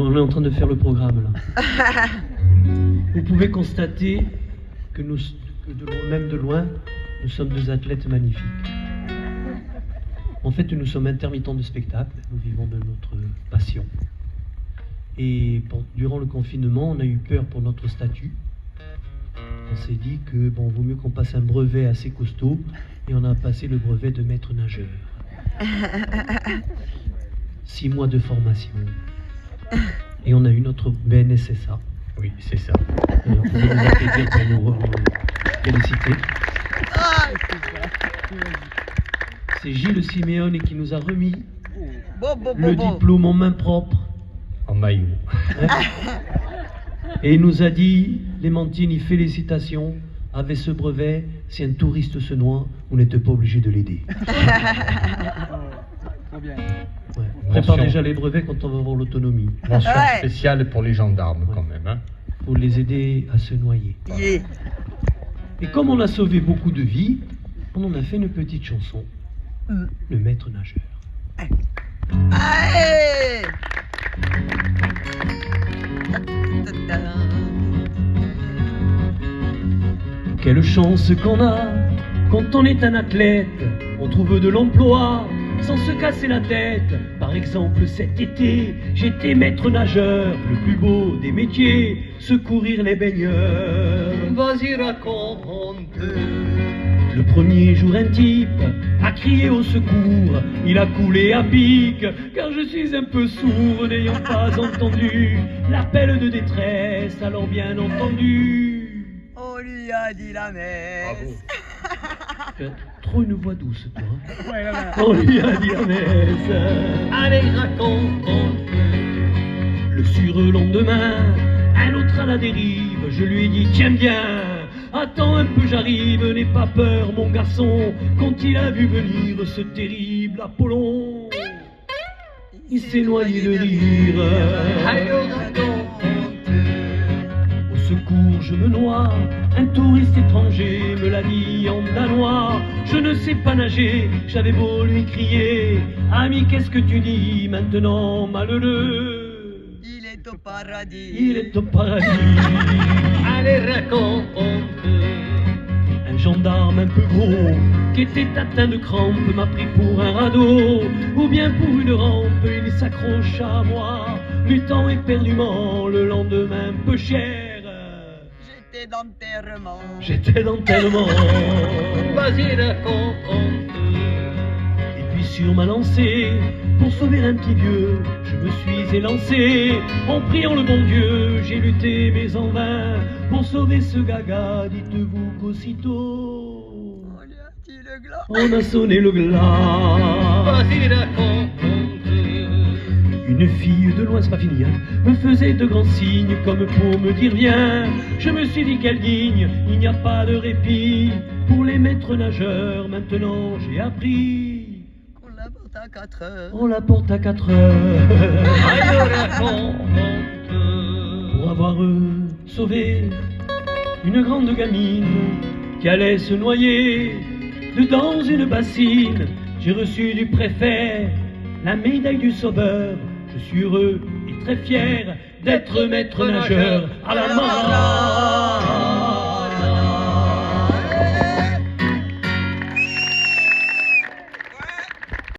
on est en train de faire le programme là. Vous pouvez constater que même de loin, nous sommes deux athlètes magnifiques. En fait, nous sommes intermittents de spectacle, nous vivons de notre passion. Et durant le confinement, on a eu peur pour notre statut. On s'est dit que bon, vaut mieux qu'on passe un brevet assez costaud, et on a passé le brevet de maître nageur. 6 mois de formation. Et on a eu notre BNSSA. Oui, c'est ça. Vous pouvez nous applaudir pour nous féliciter. C'est Gilles Siméone qui nous a remis le diplôme en main propre. En maillot. Et il nous a dit, Clémentine, félicitations, avec ce brevet, si un touriste se noie, vous n'êtes pas obligé de l'aider. Trop bien. Ouais. Prépare déjà les brevets quand on va avoir l'autonomie. Mention spéciale pour les gendarmes quand même. Hein. Pour les aider à se noyer. Yeah. Et comme on a sauvé beaucoup de vies, on en a fait une petite chanson. Le maître nageur. Allez. Quelle chance qu'on a quand on est un athlète, on trouve de l'emploi sans se casser la tête. Par exemple cet été, j'étais maître nageur, le plus beau des métiers, secourir les baigneurs. Vas-y raconte. Le premier jour un type a crié au secours, il a coulé à pic, car je suis un peu sourd, n'ayant pas entendu l'appel de détresse, alors bien entendu. On lui a dit la messe. Tu as trop une voix douce, toi. Ouais, on lui a dit la messe. Allez, raconte. Le surlendemain, un autre à la dérive, je lui ai dit tiens bien. Attends un peu, j'arrive, n'aie pas peur, mon garçon. Quand il a vu venir ce terrible Apollon, il s'est noyé de rire. Au secours, je me noie, un touriste étranger me l'a dit en danois. Je ne sais pas nager, j'avais beau lui crier. Ami, qu'est-ce que tu dis maintenant, malheureux? Il est au paradis. Il est au paradis. Allez, raconte. Un gendarme un peu gros, qui était atteint de crampes, m'a pris pour un radeau, ou bien pour une rampe, il s'accroche à moi, luttant éperdument, le lendemain peu cher. J'étais d'enterrement. J'étais d'enterrement. Vas-y, raconte. Et puis sur ma lancée, pour sauver un petit vieux, je me suis élancé. En priant le bon Dieu, j'ai lutté mais en vain. Pour sauver ce gaga, dites-vous qu'aussitôt on lui a dit le glas. On a sonné le glas. Vas-y, raconte. Une fille de loin, c'est pas fini, hein, me faisait de grands signes comme pour me dire viens. Je me suis dit quelle digne, il n'y a pas de répit pour les maîtres nageurs. Maintenant j'ai appris On l'apporte à 4 heures. on l'apporte à 4 heures. Allez, raconte. Pour avoir sauvé une grande gamine qui allait se noyer dans une bassine, j'ai reçu du préfet la médaille du sauveur. Je suis heureux et très fier d'être maître nageur à la main.